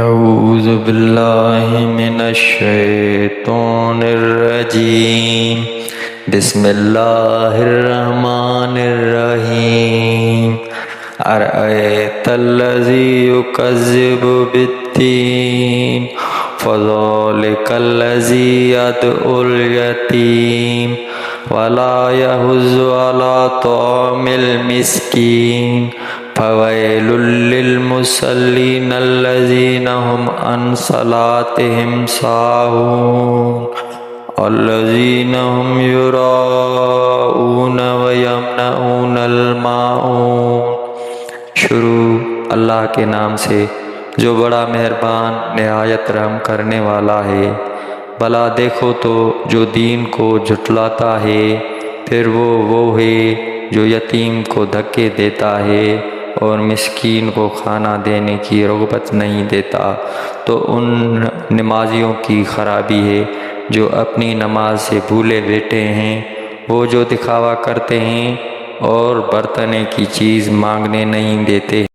अऊज़ु बिल्लाहि मिनश्शैतानिर्रजीम। बिस्मिल्लाहिर्रहमानिर्रहीम। अरअयतल्लज़ी युकज़्ज़िबु बिद्दीन फ़ज़ालिकल्लज़ी यदउल यतीम वला यहुज़्ज़ु अला तआमिल मिस्कीन फ़वैलुल लिलमुसल्लीन अल्लज़ीना हुम अन सलातिहिम साहून अल्लज़ीना हुम युराऊन व यमनऊनल माऊन। शुरू अल्लाह के नाम से जो बड़ा मेहरबान निहायत रहम करने वाला है। भला देखो तो जो दीन को झुटलाता है, फिर वो है जो यतीम को धक्के देता है और मिस्कीन को खाना देने की रग़बत नहीं देता। तो उन नमाजियों की खराबी है जो अपनी नमाज से भूले बैठे हैं। वो जो दिखावा करते हैं और बरतने की चीज़ मांगने नहीं देते।